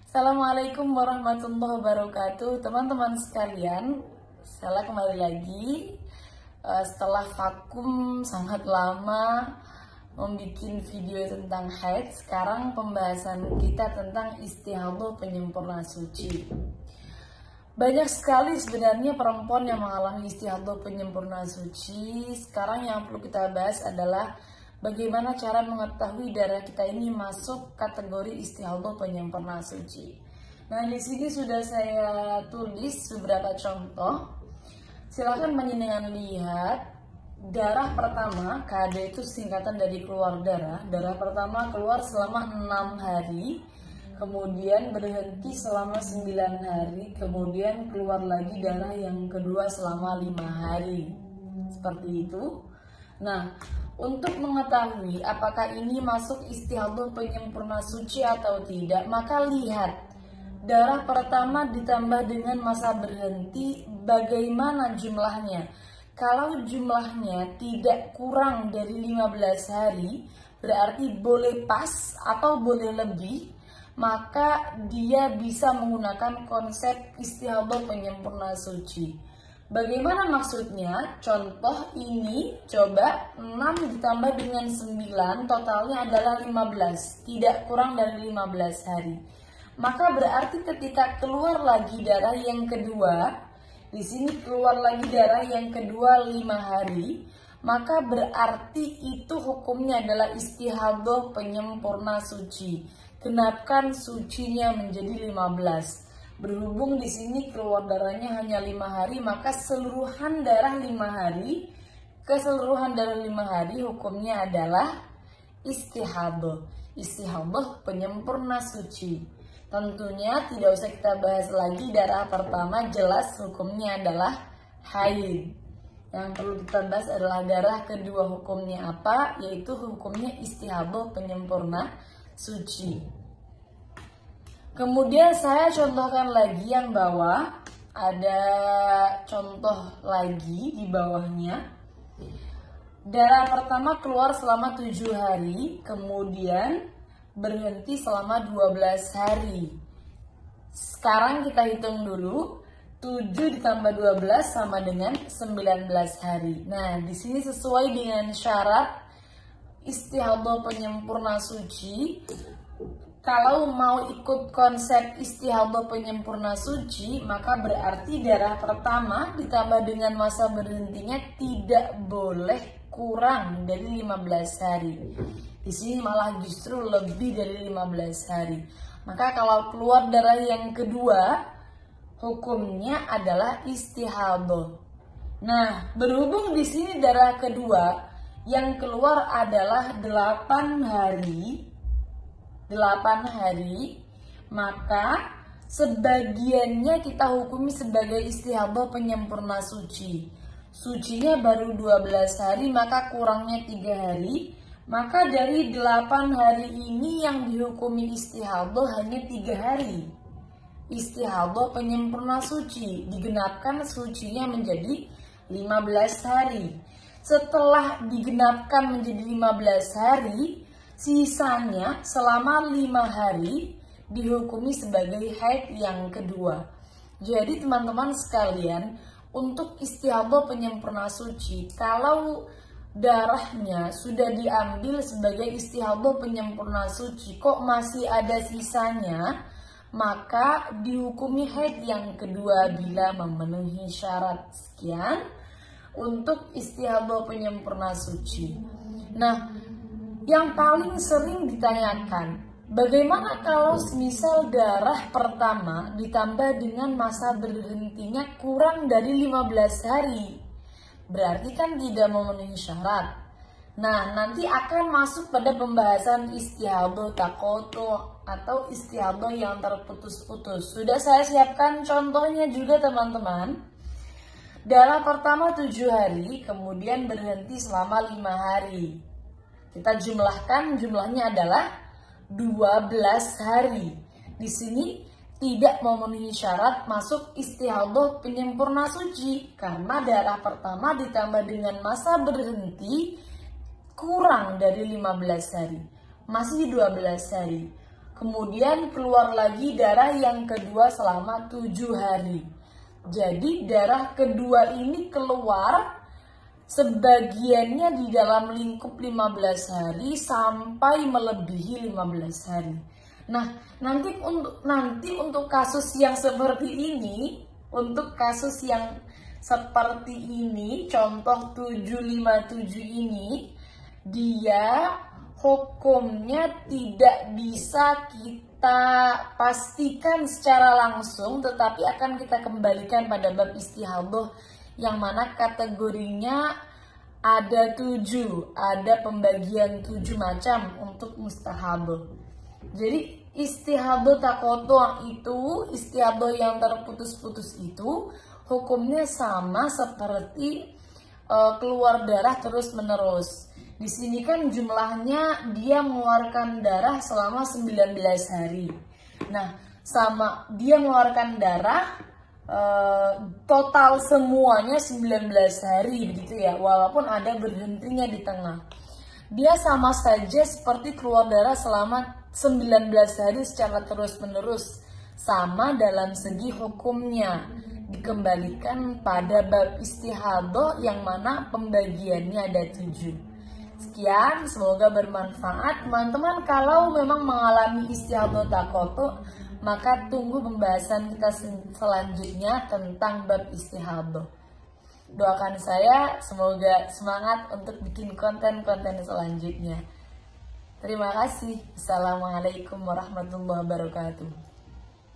Assalamualaikum warahmatullahi wabarakatuh, teman-teman sekalian. Saya kembali lagi setelah vakum sangat lama membuat video tentang haid. Sekarang pembahasan kita tentang istihadhah penyempurna suci. Banyak sekali sebenarnya perempuan yang mengalami istihadhah penyempurna suci. Sekarang yang perlu kita bahas adalah bagaimana cara mengetahui darah kita ini masuk kategori istihadhah penyempurna suci. Nah, di sini sudah saya tulis beberapa contoh. Silahkan panjenengan lihat. Darah pertama, KD itu singkatan dari keluar darah. Darah pertama keluar selama 6 hari, kemudian berhenti selama 9 hari, kemudian keluar lagi darah yang kedua selama 5 hari. Seperti itu. Nah, untuk mengetahui apakah ini masuk istihadhah penyempurna suci atau tidak, maka lihat darah pertama ditambah dengan masa berhenti bagaimana jumlahnya. Kalau jumlahnya tidak kurang dari 15 hari, berarti boleh pas atau boleh lebih, maka dia bisa menggunakan konsep istihadhah penyempurna suci. Bagaimana maksudnya? Contoh ini, coba 6 ditambah dengan 9, totalnya adalah 15, tidak kurang dari 15 hari. Maka berarti ketika keluar lagi darah yang kedua, di sini keluar lagi darah yang kedua 5 hari, maka berarti itu hukumnya adalah istihadhah penyempurna suci. Genapkan sucinya menjadi 15. Berhubung di sini keluar darahnya hanya 5 hari, maka keseluruhan darah 5 hari hukumnya adalah istihadhah penyempurna suci. Tentunya tidak usah kita bahas lagi, darah pertama jelas hukumnya adalah haid. Yang perlu kita bahas adalah darah kedua hukumnya apa, yaitu hukumnya istihadhah penyempurna suci. Kemudian saya contohkan lagi yang bawah, ada contoh lagi di bawahnya. Darah pertama keluar selama 7 hari, kemudian berhenti selama 12 hari. Sekarang kita hitung dulu, 7 ditambah 12 sama dengan 19 hari. Nah, di sini sesuai dengan syarat istihadhah penyempurna suci. Kalau mau ikut konsep istihadhah penyempurna suci, maka berarti darah pertama ditambah dengan masa berhentinya tidak boleh kurang dari 15 hari. Di sini malah justru lebih dari 15 hari. Maka kalau keluar darah yang kedua, hukumnya adalah istihadhah. Nah, berhubung di sini darah kedua yang keluar adalah 8 hari, maka sebagiannya kita hukumi sebagai istihadhah penyempurna suci. Sucinya baru 12 hari, maka kurangnya 3 hari. Maka dari 8 hari ini yang dihukumi istihadhah hanya 3 hari. Istihadhah penyempurna suci, digenapkan sucinya menjadi 15 hari. Setelah digenapkan menjadi 15 hari, sisanya selama 5 hari dihukumi sebagai haid yang kedua. Jadi teman-teman sekalian, untuk istihadhah penyempurna suci, kalau darahnya sudah diambil sebagai istihadhah penyempurna suci, kok masih ada sisanya, maka dihukumi haid yang kedua bila memenuhi syarat. Sekian untuk istihadhah penyempurna suci. Nah, yang paling sering ditanyakan, bagaimana kalau semisal darah pertama ditambah dengan masa berhentinya kurang dari 15 hari? Berarti kan tidak memenuhi syarat. Nah, nanti akan masuk pada pembahasan istihadhah taqatu atau istihadhah yang terputus-putus. Sudah saya siapkan contohnya juga teman-teman. Darah pertama 7 hari, kemudian berhenti selama 5 hari. Kita jumlahkan, jumlahnya adalah 12 hari. Di sini tidak memenuhi syarat masuk istihadhah penyempurna suci karena darah pertama ditambah dengan masa berhenti kurang dari 15 hari, masih 12 hari. kemudian keluar lagi darah yang kedua selama 7 hari. Jadi darah kedua ini keluar sebagiannya di dalam lingkup 15 hari sampai melebihi 15 hari. Nah, nanti untuk kasus yang seperti ini, contoh 757 ini, dia hukumnya tidak bisa kita pastikan secara langsung, tetapi akan kita kembalikan pada bab istihadhah yang mana kategorinya ada 7, ada pembagian 7 macam untuk mustahadah. Jadi istihadhah taqatu' itu, istihadhah yang terputus-putus itu hukumnya sama seperti keluar darah terus-menerus. Di sini kan jumlahnya dia mengeluarkan darah selama 19 hari. Nah, sama dia mengeluarkan darah total semuanya 19 hari begitu ya, walaupun ada berhentinya di tengah. Dia sama saja seperti keluar darah selama 19 hari secara terus-menerus. Sama dalam segi hukumnya. Dikembalikan pada bab istihadhah yang mana pembagiannya ada 7. Sekian, semoga bermanfaat teman-teman. Kalau memang mengalami istihadhah taqatu', maka tunggu pembahasan kita selanjutnya tentang bab istihadhah. Doakan saya semoga semangat untuk bikin konten-konten selanjutnya. Terima kasih. Assalamualaikum warahmatullahi wabarakatuh.